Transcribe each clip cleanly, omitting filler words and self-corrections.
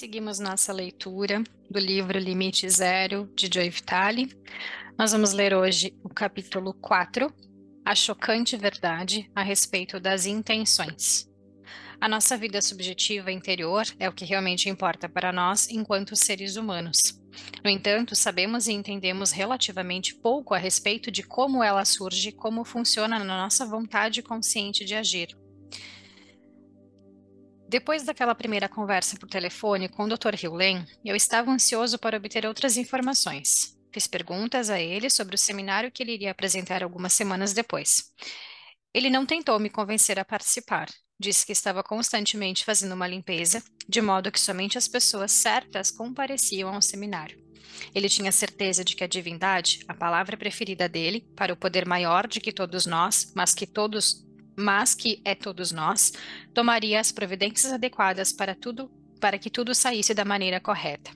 Seguimos nossa leitura do livro Limite Zero, de Joy Vitale. Nós vamos ler hoje o capítulo 4, A Chocante Verdade a respeito das intenções. A nossa vida subjetiva interior é o que realmente importa para nós enquanto seres humanos. No entanto, sabemos e entendemos relativamente pouco a respeito de como ela surge e como funciona na nossa vontade consciente de agir. Depois daquela primeira conversa por telefone com o Dr. Hewlett, eu estava ansioso para obter outras informações. Fiz perguntas a ele sobre o seminário que ele iria apresentar algumas semanas depois. Ele não tentou me convencer a participar. Disse que estava constantemente fazendo uma limpeza, de modo que somente as pessoas certas compareciam ao seminário. Ele tinha certeza de que a divindade, a palavra preferida dele, para o poder maior de que todos nós, mas que é todos nós, tomaria as providências adequadas para que tudo saísse da maneira correta.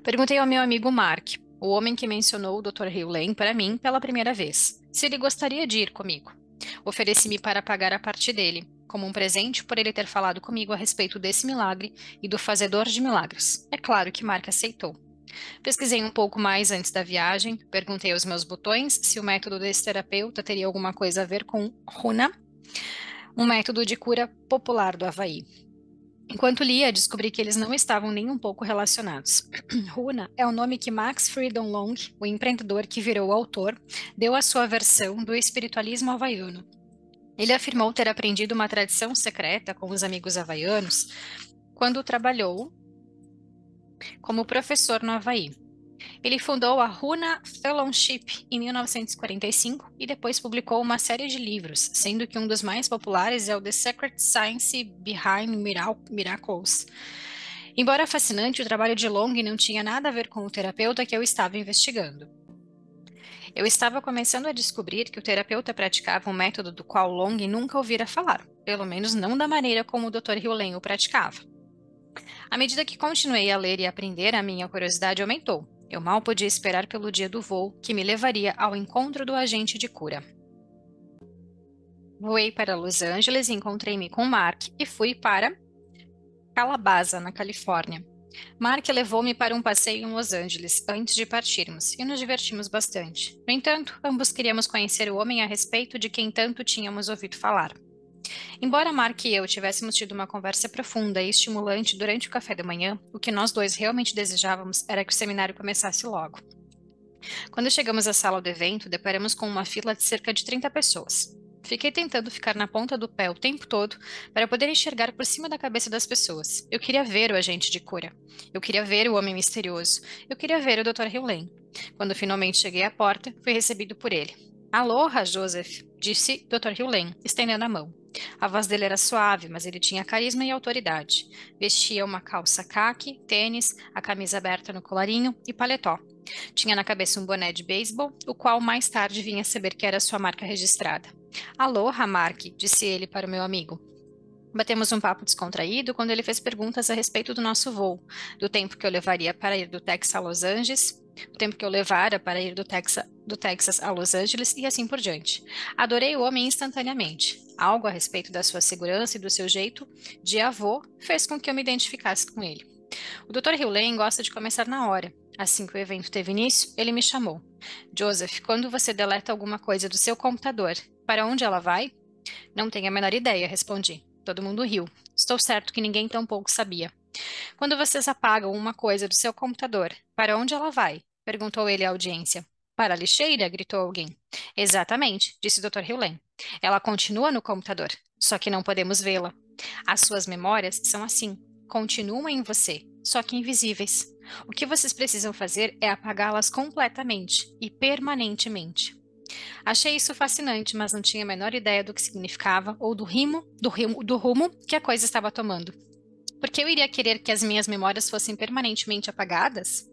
Perguntei ao meu amigo Mark, o homem que mencionou o Dr. Hewlett para mim pela primeira vez, se ele gostaria de ir comigo. Ofereci-me para pagar a parte dele, como um presente por ele ter falado comigo a respeito desse milagre e do fazedor de milagres. É claro que Mark aceitou. Pesquisei um pouco mais antes da viagem, perguntei aos meus botões se o método desse terapeuta teria alguma coisa a ver com Runa, um método de cura popular do Havaí. Enquanto lia, descobri que eles não estavam nem um pouco relacionados. Runa é o nome que Max Freedom Long, o empreendedor que virou autor, deu à sua versão do espiritualismo havaiano. Ele afirmou ter aprendido uma tradição secreta com os amigos havaianos quando trabalhou como professor no Havaí. Ele fundou a Runa Fellowship em 1945 e depois publicou uma série de livros, sendo que um dos mais populares é o The Secret Science Behind Miracles. Embora fascinante, o trabalho de Long não tinha nada a ver com o terapeuta que eu estava investigando. Eu estava começando a descobrir que o terapeuta praticava um método do qual Long nunca ouvira falar, pelo menos não da maneira como o Dr. Hewlett o praticava. À medida que continuei a ler e aprender, a minha curiosidade aumentou. Eu mal podia esperar pelo dia do voo, que me levaria ao encontro do agente de cura. Voei para Los Angeles, encontrei-me com Mark e fui para Calabasa, na Califórnia. Mark levou-me para um passeio em Los Angeles antes de partirmos e nos divertimos bastante. No entanto, ambos queríamos conhecer o homem a respeito de quem tanto tínhamos ouvido falar. Embora Mark e eu tivéssemos tido uma conversa profunda e estimulante durante o café da manhã, o que nós dois realmente desejávamos era que o seminário começasse logo. Quando chegamos à sala do evento, deparamos com uma fila de cerca de 30 pessoas. Fiquei tentando ficar na ponta do pé o tempo todo para poder enxergar por cima da cabeça das pessoas. Eu queria ver o agente de cura. Eu queria ver o homem misterioso. Eu queria ver o Dr. Hewlett. Quando finalmente cheguei à porta, fui recebido por ele. Aloha, Joseph, disse Dr. Hewlett, estendendo a mão. A voz dele era suave, mas ele tinha carisma e autoridade. Vestia uma calça caqui, tênis, a camisa aberta no colarinho e paletó. Tinha na cabeça um boné de beisebol, o qual mais tarde vinha saber que era sua marca registrada. Aloha, Mark, disse ele para o meu amigo. Batemos um papo descontraído quando ele fez perguntas a respeito do nosso voo, do tempo que eu levaria para ir do Texas a Los Angeles, o tempo que eu levara para ir do Texas a Los Angeles e assim por diante. Adorei o homem instantaneamente. Algo a respeito da sua segurança e do seu jeito de avô fez com que eu me identificasse com ele. O Dr. Hewlett gosta de começar na hora. Assim que o evento teve início, ele me chamou. Joseph, quando você deleta alguma coisa do seu computador, para onde ela vai? Não tenho a menor ideia, respondi. Todo mundo riu. Estou certo que ninguém tampouco sabia. Quando vocês apagam uma coisa do seu computador, para onde ela vai? Perguntou ele à audiência. Para a lixeira? Gritou alguém. Exatamente, disse o Dr. Hewlett. Ela continua no computador, só que não podemos vê-la. As suas memórias são assim, continuam em você, só que invisíveis. O que vocês precisam fazer é apagá-las completamente e permanentemente. Achei isso fascinante, mas não tinha a menor ideia do que significava ou do rumo que a coisa estava tomando. Por que eu iria querer que as minhas memórias fossem permanentemente apagadas?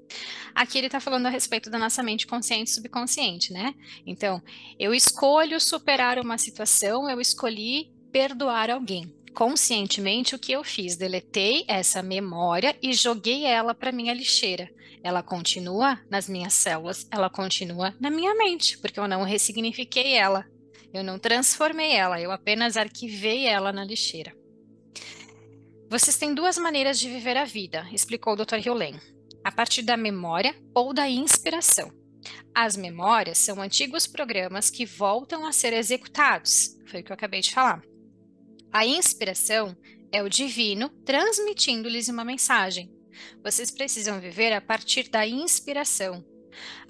Aqui ele está falando a respeito da nossa mente consciente e subconsciente, né? Então, eu escolho superar uma situação, eu escolhi perdoar alguém. Conscientemente, o que eu fiz? Deletei essa memória e joguei ela para minha lixeira. Ela continua nas minhas células, ela continua na minha mente, porque eu não ressignifiquei ela, eu não transformei ela, eu apenas arquivei ela na lixeira. Vocês têm duas maneiras de viver a vida, explicou o Dr. Hewlett, a partir da memória ou da inspiração. As memórias são antigos programas que voltam a ser executados, foi o que eu acabei de falar. A inspiração é o divino transmitindo-lhes uma mensagem. Vocês precisam viver a partir da inspiração.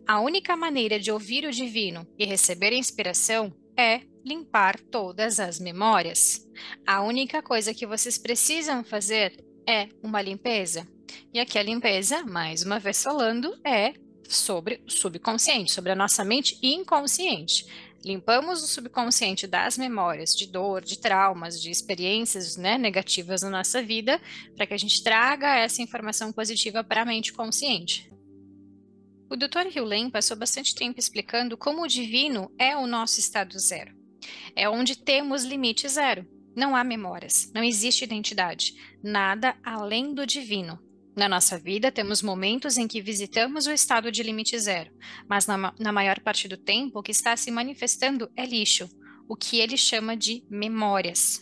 A única maneira de ouvir o divino e receber inspiração é limpar todas as memórias. A única coisa que vocês precisam fazer é uma limpeza. E aqui a limpeza, mais uma vez falando, é sobre o subconsciente, sobre a nossa mente inconsciente. Limpamos o subconsciente das memórias de dor, de traumas, de experiências, né, negativas na nossa vida, para que a gente traga essa informação positiva para a mente consciente. O Dr. Hewlett passou bastante tempo explicando como o divino é o nosso estado zero. É onde temos limite zero. Não há memórias, não existe identidade, nada além do divino. Na nossa vida, temos momentos em que visitamos o estado de limite zero, mas na maior parte do tempo, o que está se manifestando é lixo, o que ele chama de memórias.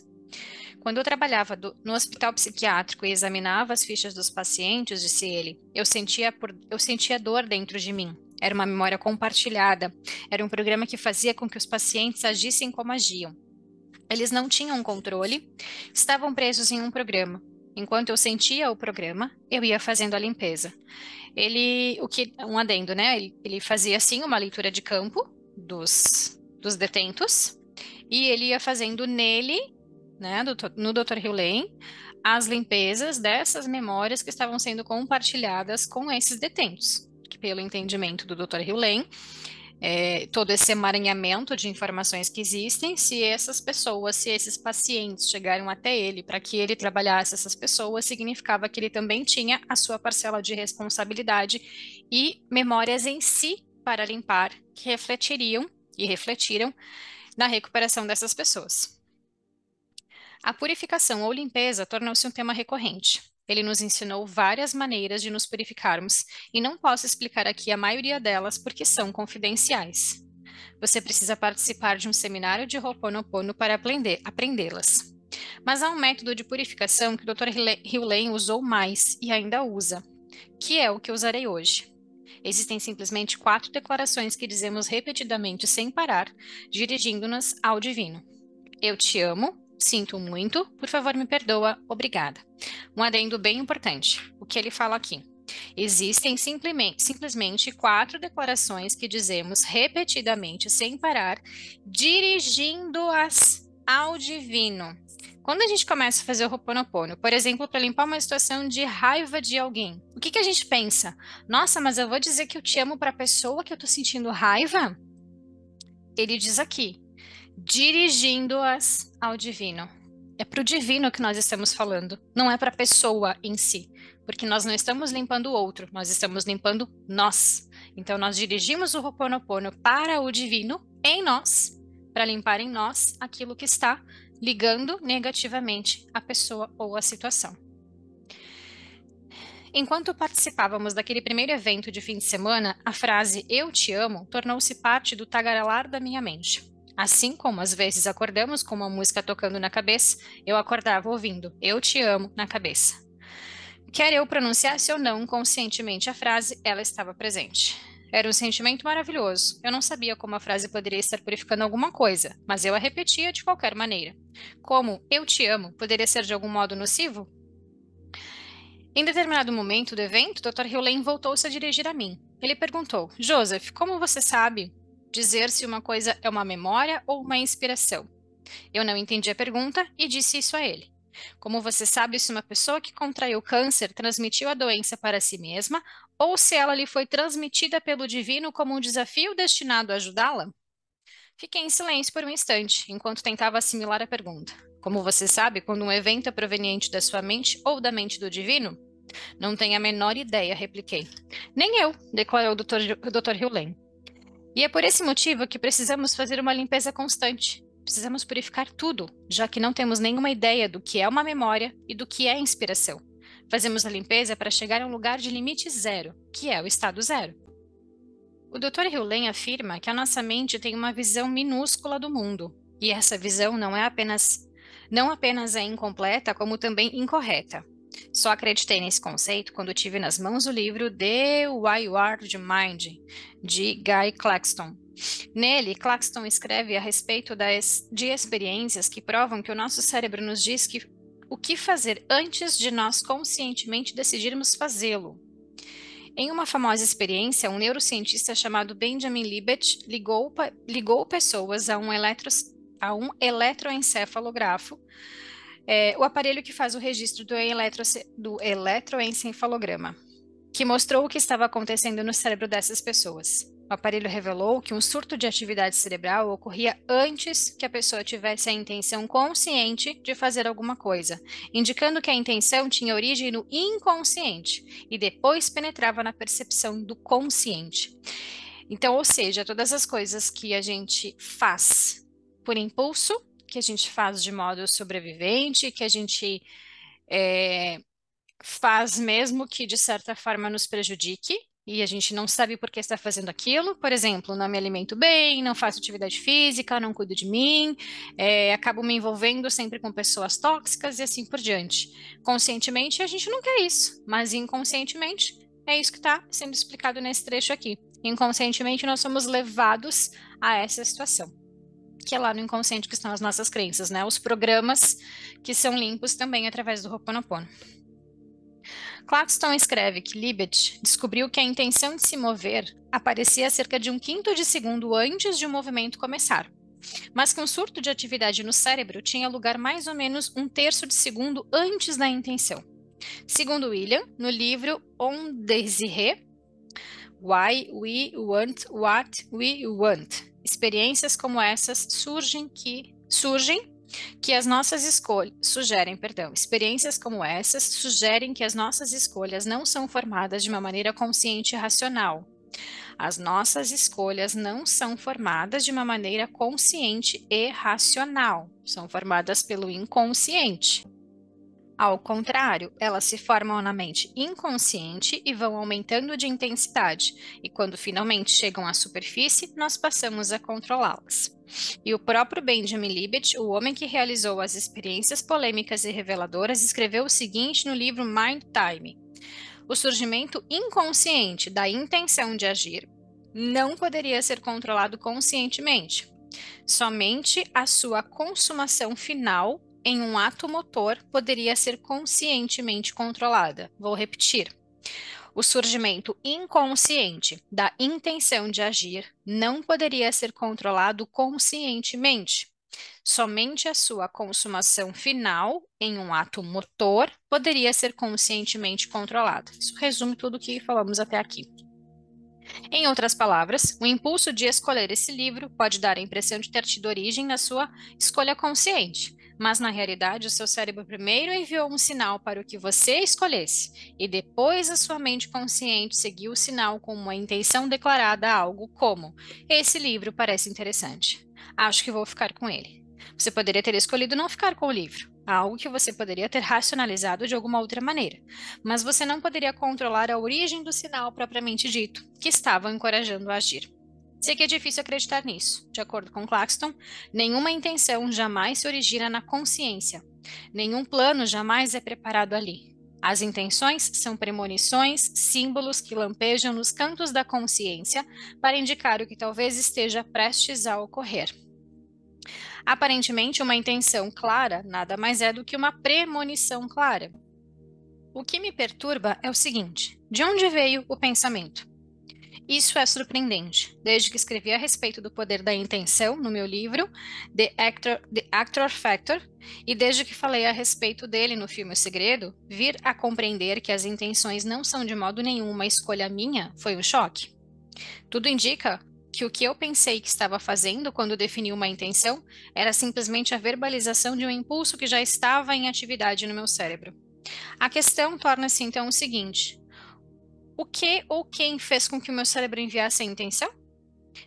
Quando eu trabalhava no hospital psiquiátrico e examinava as fichas dos pacientes, disse ele, eu sentia dor dentro de mim. Era uma memória compartilhada. Era um programa que fazia com que os pacientes agissem como agiam. Eles não tinham controle, estavam presos em um programa. Enquanto eu sentia o programa, eu ia fazendo a limpeza. Um adendo, né? Ele fazia assim uma leitura de campo dos detentos e ele ia fazendo nele, né, no Dr. Hewlett, as limpezas dessas memórias que estavam sendo compartilhadas com esses detentos, que pelo entendimento do Dr. Hewlett, todo esse emaranhamento de informações que existem, se essas pessoas, se esses pacientes chegaram até ele para que ele trabalhasse essas pessoas, significava que ele também tinha a sua parcela de responsabilidade e memórias em si para limpar, que refletiriam e refletiram na recuperação dessas pessoas. A purificação ou limpeza tornou-se um tema recorrente. Ele nos ensinou várias maneiras de nos purificarmos e não posso explicar aqui a maioria delas porque são confidenciais. Você precisa participar de um seminário de Ho'oponopono para aprendê-las. Mas há um método de purificação que o Dr. Hewlett usou mais e ainda usa, que é o que usarei hoje. Existem simplesmente 4 declarações que dizemos repetidamente sem parar, dirigindo-nos ao divino. Eu te amo, sinto muito, por favor me perdoa, obrigada. Um adendo bem importante, o que ele fala aqui. Existem simplesmente 4 declarações que dizemos repetidamente, sem parar, dirigindo-as ao divino. Quando a gente começa a fazer o Ho'oponopono, por exemplo, para limpar uma situação de raiva de alguém, o que a gente pensa? Nossa, mas eu vou dizer que eu te amo para a pessoa que eu estou sentindo raiva? Ele diz aqui, dirigindo-as ao divino. É para o divino que nós estamos falando, não é para a pessoa em si, porque nós não estamos limpando o outro, nós estamos limpando nós. Então nós dirigimos o Ho'oponopono para o divino em nós, para limpar em nós aquilo que está ligando negativamente a pessoa ou a situação. Enquanto participávamos daquele primeiro evento de fim de semana, a frase "eu te amo" tornou-se parte do tagarelar da minha mente. Assim como às vezes acordamos com uma música tocando na cabeça, eu acordava ouvindo "eu te amo" na cabeça. Quer eu pronunciasse ou não conscientemente a frase, ela estava presente. Era um sentimento maravilhoso. Eu não sabia como a frase poderia estar purificando alguma coisa, mas eu a repetia de qualquer maneira. Como "eu te amo" poderia ser de algum modo nocivo? Em determinado momento do evento, o Dr. Hewlett voltou-se a dirigir a mim. Ele perguntou, Joseph, como você sabe dizer se uma coisa é uma memória ou uma inspiração? Eu não entendi a pergunta e disse isso a ele. Como você sabe se uma pessoa que contraiu câncer transmitiu a doença para si mesma ou se ela lhe foi transmitida pelo divino como um desafio destinado a ajudá-la? Fiquei em silêncio por um instante, enquanto tentava assimilar a pergunta. Como você sabe quando um evento é proveniente da sua mente ou da mente do divino? Não tenho a menor ideia, repliquei. Nem eu, declarou o Dr. Hewlett. E é por esse motivo que precisamos fazer uma limpeza constante. Precisamos purificar tudo, já que não temos nenhuma ideia do que é uma memória e do que é inspiração. Fazemos a limpeza para chegar a um lugar de limite zero, que é o estado zero. O Dr. Hewlett afirma que a nossa mente tem uma visão minúscula do mundo, e essa visão não é apenas Não apenas é incompleta, como também incorreta. Só acreditei nesse conceito quando tive nas mãos o livro The Wired Mind, de Guy Claxton. Nele, Claxton escreve a respeito de experiências que provam que o nosso cérebro nos diz o que fazer antes de nós conscientemente decidirmos fazê-lo. Em uma famosa experiência, um neurocientista chamado Benjamin Libet ligou pessoas a um eletroencefalografo, o aparelho que faz o registro do eletroencefalograma, que mostrou o que estava acontecendo no cérebro dessas pessoas. O aparelho revelou que um surto de atividade cerebral ocorria antes que a pessoa tivesse a intenção consciente de fazer alguma coisa, indicando que a intenção tinha origem no inconsciente e depois penetrava na percepção do consciente. Então, ou seja, todas as coisas que a gente faz por impulso, que a gente faz de modo sobrevivente, que a gente faz mesmo que de certa forma nos prejudique e a gente não sabe por que está fazendo aquilo. Por exemplo, não me alimento bem, não faço atividade física, não cuido de mim, acabo me envolvendo sempre com pessoas tóxicas e assim por diante. Conscientemente, a gente não quer isso, mas inconscientemente é isso que está sendo explicado nesse trecho aqui. Inconscientemente, nós somos levados a essa situação, que é lá no inconsciente que estão as nossas crenças, né? Os programas que são limpos também através do Ho'oponopono. Claxton escreve que Libet descobriu que a intenção de se mover aparecia cerca de 1/5 de segundo antes de o movimento começar, mas que um surto de atividade no cérebro tinha lugar mais ou menos 1/3 de segundo antes da intenção. Segundo William, no livro On Desire, Why We Want What We Want, experiências como essas experiências como essas sugerem que as nossas escolhas não são formadas de uma maneira consciente e racional. As nossas escolhas não são formadas de uma maneira consciente e racional, são formadas pelo inconsciente. Ao contrário, elas se formam na mente inconsciente e vão aumentando de intensidade, e quando finalmente chegam à superfície, nós passamos a controlá-las. E o próprio Benjamin Libet, o homem que realizou as experiências polêmicas e reveladoras, escreveu o seguinte no livro Mind Time: o surgimento inconsciente da intenção de agir não poderia ser controlado conscientemente. Somente a sua consumação final em um ato motor poderia ser conscientemente controlada. Vou repetir. O surgimento inconsciente da intenção de agir não poderia ser controlado conscientemente. Somente a sua consumação final em um ato motor poderia ser conscientemente controlada. Isso resume tudo o que falamos até aqui. Em outras palavras, o impulso de escolher esse livro pode dar a impressão de ter tido origem na sua escolha consciente, mas na realidade o seu cérebro primeiro enviou um sinal para o que você escolhesse, e depois a sua mente consciente seguiu o sinal com uma intenção declarada a algo como: esse livro parece interessante, acho que vou ficar com ele. Você poderia ter escolhido não ficar com o livro, algo que você poderia ter racionalizado de alguma outra maneira, mas você não poderia controlar a origem do sinal propriamente dito, que estava o encorajando a agir. Sei que é difícil acreditar nisso. De acordo com Claxton, nenhuma intenção jamais se origina na consciência. Nenhum plano jamais é preparado ali. As intenções são premonições, símbolos que lampejam nos cantos da consciência para indicar o que talvez esteja prestes a ocorrer. Aparentemente, uma intenção clara nada mais é do que uma premonição clara. O que me perturba é o seguinte: de onde veio o pensamento? Isso é surpreendente. Desde que escrevi a respeito do poder da intenção no meu livro, The Actor Factor, e desde que falei a respeito dele no filme O Segredo, vir a compreender que as intenções não são de modo nenhum uma escolha minha foi um choque. Tudo indica que o que eu pensei que estava fazendo quando defini uma intenção era simplesmente a verbalização de um impulso que já estava em atividade no meu cérebro. A questão torna-se então o seguinte: o que ou quem fez com que o meu cérebro enviasse a intenção?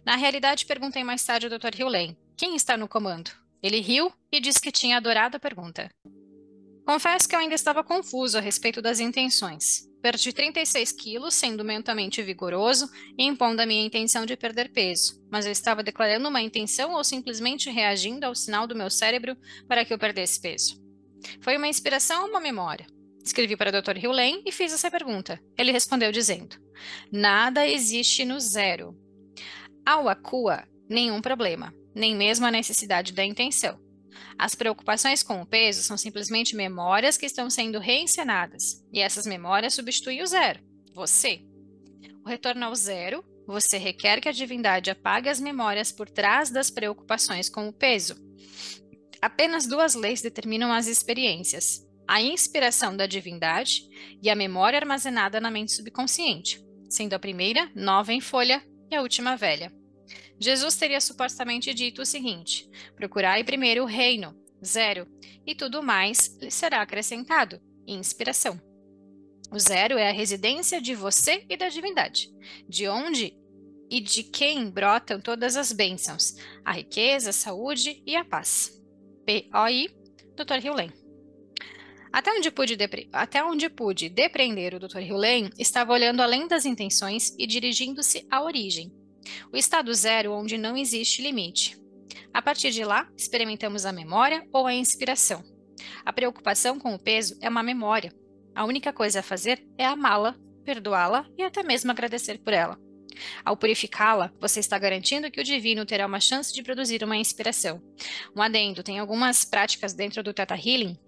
Na realidade, perguntei mais tarde ao Dr. Hugh Lane: quem está no comando? Ele riu e disse que tinha adorado a pergunta. Confesso que eu ainda estava confuso a respeito das intenções. Perdi 36 quilos, sendo mentalmente vigoroso e impondo a minha intenção de perder peso, mas eu estava declarando uma intenção ou simplesmente reagindo ao sinal do meu cérebro para que eu perdesse peso? Foi uma inspiração ou uma memória? Escrevi para o Dr. Hewlett e fiz essa pergunta. Ele respondeu dizendo: nada existe no zero. Ao acua, nenhum problema, nem mesmo a necessidade da intenção. As preocupações com o peso são simplesmente memórias que estão sendo reencenadas, e essas memórias substituem o zero, você. O retorno ao zero, você requer que a divindade apague as memórias por trás das preocupações com o peso. Apenas duas leis determinam as experiências: a inspiração da divindade e a memória armazenada na mente subconsciente, sendo a primeira nova em folha e a última velha. Jesus teria supostamente dito o seguinte: procurai primeiro o reino, zero, e tudo mais lhe será acrescentado, inspiração. O zero é a residência de você e da divindade, de onde e de quem brotam todas as bênçãos, a riqueza, a saúde e a paz. P.O.I. Dr. Hewlett. Até onde pude depreender, o Dr. Hewlett estava olhando além das intenções e dirigindo-se à origem, o estado zero onde não existe limite. A partir de lá, experimentamos a memória ou a inspiração. A preocupação com o peso é uma memória. A única coisa a fazer é amá-la, perdoá-la e até mesmo agradecer por ela. Ao purificá-la, você está garantindo que o divino terá uma chance de produzir uma inspiração. Um adendo, tem algumas práticas dentro do Theta Healing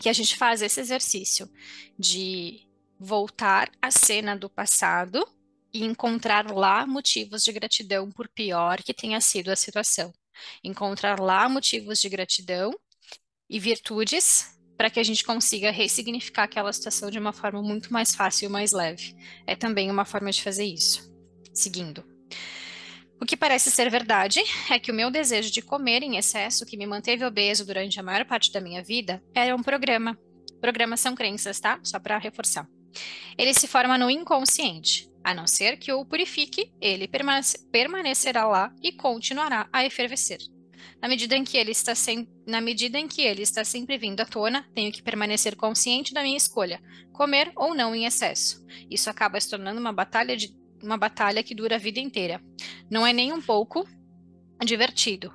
que a gente faz esse exercício de voltar à cena do passado e encontrar lá motivos de gratidão por pior que tenha sido a situação. Encontrar lá motivos de gratidão e virtudes para que a gente consiga ressignificar aquela situação de uma forma muito mais fácil e mais leve. É também uma forma de fazer isso. Seguindo. O que parece ser verdade é que o meu desejo de comer em excesso, que me manteve obeso durante a maior parte da minha vida, era um programa. Programas são crenças, tá? Só para reforçar. Ele se forma no inconsciente. A não ser que eu o purifique, ele permanecerá lá e continuará a efervescer. Na medida em que ele está sempre vindo à tona, tenho que permanecer consciente da minha escolha, comer ou não em excesso. Isso acaba se tornando uma batalha que dura a vida inteira. Não é nem um pouco divertido.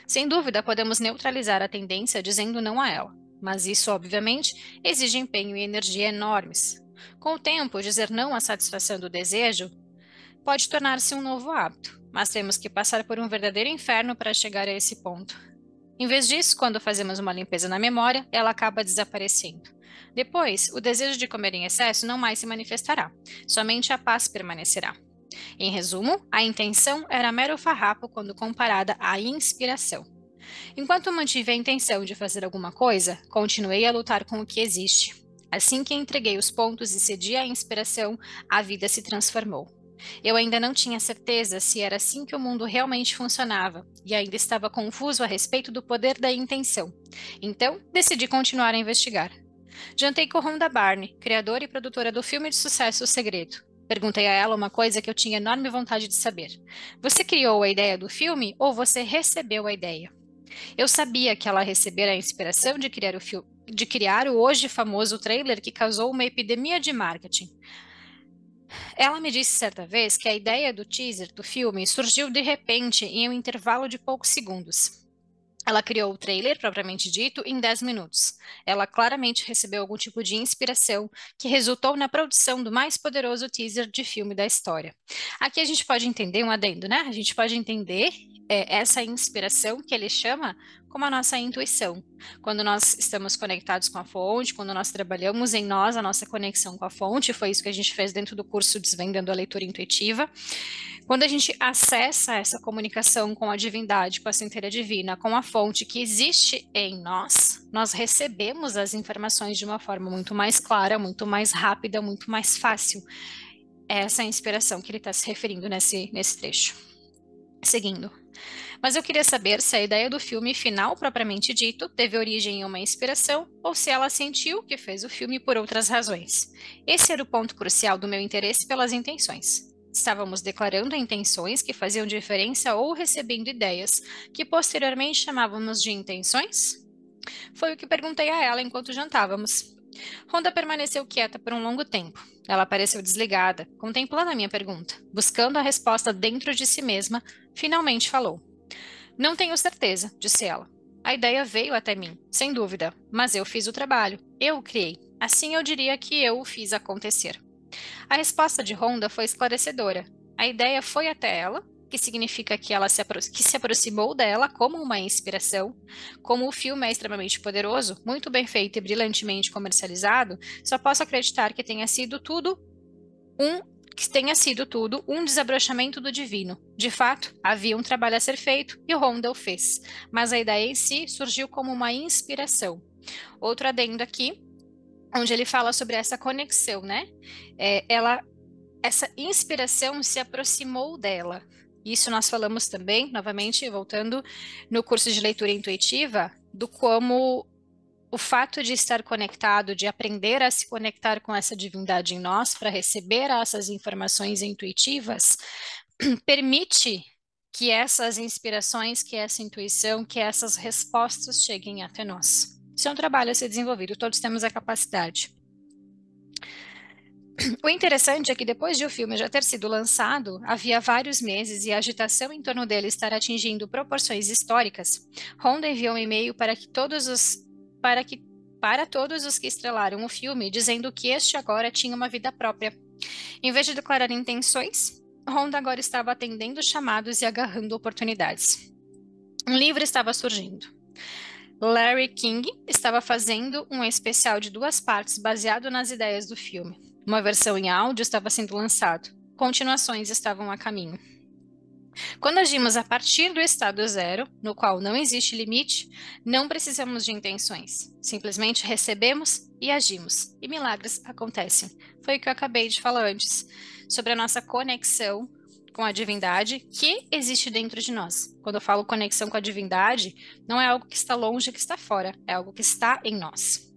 Sem dúvida, podemos neutralizar a tendência dizendo não a ela, mas isso, obviamente, exige empenho e energia enormes. Com o tempo, dizer não à satisfação do desejo pode tornar-se um novo hábito, mas temos que passar por um verdadeiro inferno para chegar a esse ponto. Em vez disso, quando fazemos uma limpeza na memória, ela acaba desaparecendo. Depois, o desejo de comer em excesso não mais se manifestará, somente a paz permanecerá. Em resumo, a intenção era mero farrapo quando comparada à inspiração. Enquanto mantive a intenção de fazer alguma coisa, continuei a lutar com o que existe. Assim que entreguei os pontos e cedi à inspiração, a vida se transformou. Eu ainda não tinha certeza se era assim que o mundo realmente funcionava e ainda estava confuso a respeito do poder da intenção. Então, decidi continuar a investigar. Jantei com Rhonda Byrne, criadora e produtora do filme de sucesso O Segredo. Perguntei a ela uma coisa que eu tinha enorme vontade de saber. Você criou a ideia do filme ou você recebeu a ideia? Eu sabia que ela recebera a inspiração de criar o hoje famoso trailer que causou uma epidemia de marketing. Ela me disse certa vez que a ideia do teaser do filme surgiu de repente em um intervalo de poucos segundos. Ela criou o trailer, propriamente dito, em 10 minutos. Ela claramente recebeu algum tipo de inspiração que resultou na produção do mais poderoso teaser de filme da história. Aqui a gente pode entender um adendo, né? A gente pode entender essa inspiração que ele chama como a nossa intuição. Quando nós estamos conectados com a fonte, quando nós trabalhamos em nós a nossa conexão com a fonte, foi isso que a gente fez dentro do curso Desvendando a Leitura Intuitiva. Quando a gente acessa essa comunicação com a divindade, com a centelha divina, com a fonte que existe em nós, nós recebemos as informações de uma forma muito mais clara, muito mais rápida, muito mais fácil. É essa inspiração que ele está se referindo nesse trecho. Seguindo. Mas eu queria saber se a ideia do filme final, propriamente dito, teve origem em uma inspiração ou se ela sentiu que fez o filme por outras razões. Esse era o ponto crucial do meu interesse pelas intenções. Estávamos declarando intenções que faziam diferença ou recebendo ideias que posteriormente chamávamos de intenções? Foi o que perguntei a ela enquanto jantávamos. Honda permaneceu quieta por um longo tempo. Ela pareceu desligada, contemplando a minha pergunta. Buscando a resposta dentro de si mesma, finalmente falou. Não tenho certeza, disse ela. A ideia veio até mim, sem dúvida, mas eu fiz o trabalho. Eu o criei. Assim eu diria que eu o fiz acontecer. A resposta de Honda foi esclarecedora. A ideia foi até ela, que significa que ela que se aproximou dela como uma inspiração. Como o filme é extremamente poderoso, muito bem feito e brilhantemente comercializado, só posso acreditar que tenha sido tudo um desabrochamento do divino. De fato, havia um trabalho a ser feito e o Honda o fez, mas a ideia em si surgiu como uma inspiração. Outro adendo aqui, onde ele fala sobre essa conexão, né? Essa inspiração se aproximou dela. Isso nós falamos também, novamente, voltando no curso de leitura intuitiva, do como o fato de estar conectado, de aprender a se conectar com essa divindade em nós para receber essas informações intuitivas, permite que essas inspirações, que essa intuição, que essas respostas cheguem até nós. Isso é um trabalho a ser desenvolvido, todos temos a capacidade. O interessante é que depois de o filme já ter sido lançado, havia vários meses e a agitação em torno dele estar atingindo proporções históricas, Honda enviou um e-mail para que para todos os que estrelaram o filme, dizendo que este agora tinha uma vida própria. Em vez de declarar intenções, Honda agora estava atendendo chamados e agarrando oportunidades. Um livro estava surgindo. Larry King estava fazendo um especial de 2 partes baseado nas ideias do filme. Uma versão em áudio estava sendo lançado. Continuações estavam a caminho. Quando agimos a partir do estado zero, no qual não existe limite, não precisamos de intenções. Simplesmente recebemos e agimos. E milagres acontecem. Foi o que eu acabei de falar antes, sobre a nossa conexão com a divindade que existe dentro de nós. Quando eu falo conexão com a divindade, não é algo que está longe, que está fora, é algo que está em nós.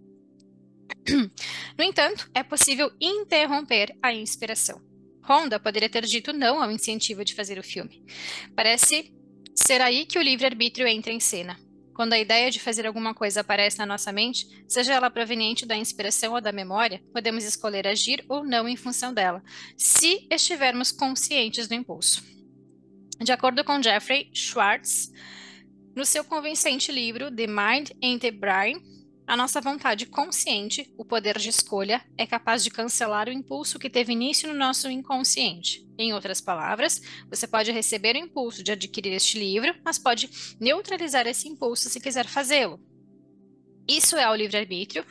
No entanto, é possível interromper a inspiração. Honda poderia ter dito não ao incentivo de fazer o filme. Parece ser aí que o livre-arbítrio entra em cena. Quando a ideia de fazer alguma coisa aparece na nossa mente, seja ela proveniente da inspiração ou da memória, podemos escolher agir ou não em função dela, se estivermos conscientes do impulso. De acordo com Jeffrey Schwartz, no seu convincente livro The Mind and the Brain, a nossa vontade consciente, o poder de escolha, é capaz de cancelar o impulso que teve início no nosso inconsciente. Em outras palavras, você pode receber o impulso de adquirir este livro, mas pode neutralizar esse impulso se quiser fazê-lo. Isso é o livre-arbítrio,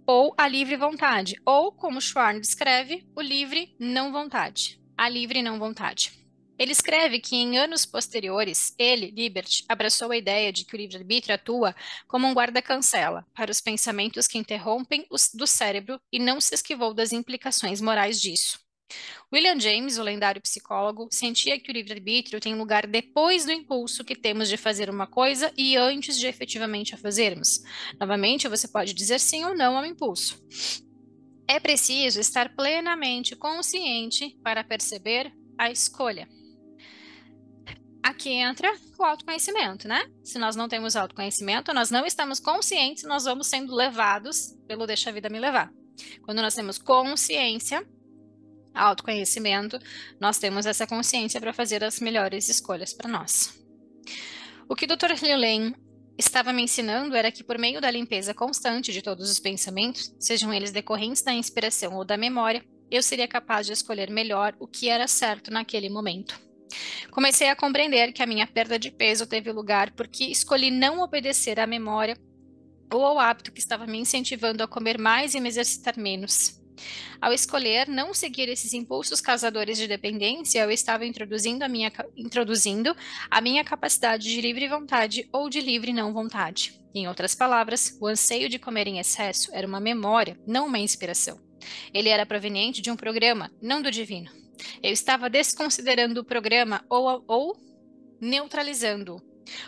ou a livre vontade, ou, como Schwartz descreve, o livre não vontade, a livre não vontade. Ele escreve que em anos posteriores, ele, Libert, abraçou a ideia de que o livre-arbítrio atua como um guarda-cancela para os pensamentos que interrompem do cérebro e não se esquivou das implicações morais disso. William James, o lendário psicólogo, sentia que o livre-arbítrio tem lugar depois do impulso que temos de fazer uma coisa e antes de efetivamente a fazermos. Novamente, você pode dizer sim ou não ao impulso. É preciso estar plenamente consciente para perceber a escolha. Aqui entra o autoconhecimento, né? Se nós não temos autoconhecimento, nós não estamos conscientes, nós vamos sendo levados pelo deixa a vida me levar. Quando nós temos consciência, autoconhecimento, nós temos essa consciência para fazer as melhores escolhas para nós. O que o Dr. Lillen estava me ensinando era que por meio da limpeza constante de todos os pensamentos, sejam eles decorrentes da inspiração ou da memória, eu seria capaz de escolher melhor o que era certo naquele momento. Comecei a compreender que a minha perda de peso teve lugar porque escolhi não obedecer à memória ou ao hábito que estava me incentivando a comer mais e me exercitar menos. Ao escolher não seguir esses impulsos causadores de dependência, eu estava introduzindo a minha capacidade de livre vontade ou de livre não vontade. Em outras palavras, o anseio de comer em excesso era uma memória, não uma inspiração. Ele era proveniente de um programa, não do divino. Eu estava desconsiderando o programa ou neutralizando-o.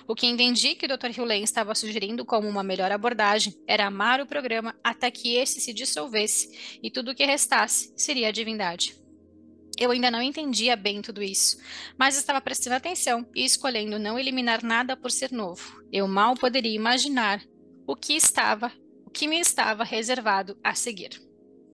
O que entendi que o Dr. Hewlett estava sugerindo como uma melhor abordagem era amar o programa até que esse se dissolvesse e tudo o que restasse seria a divindade. Eu ainda não entendia bem tudo isso, mas estava prestando atenção e escolhendo não eliminar nada por ser novo. Eu mal poderia imaginar o que me estava reservado a seguir.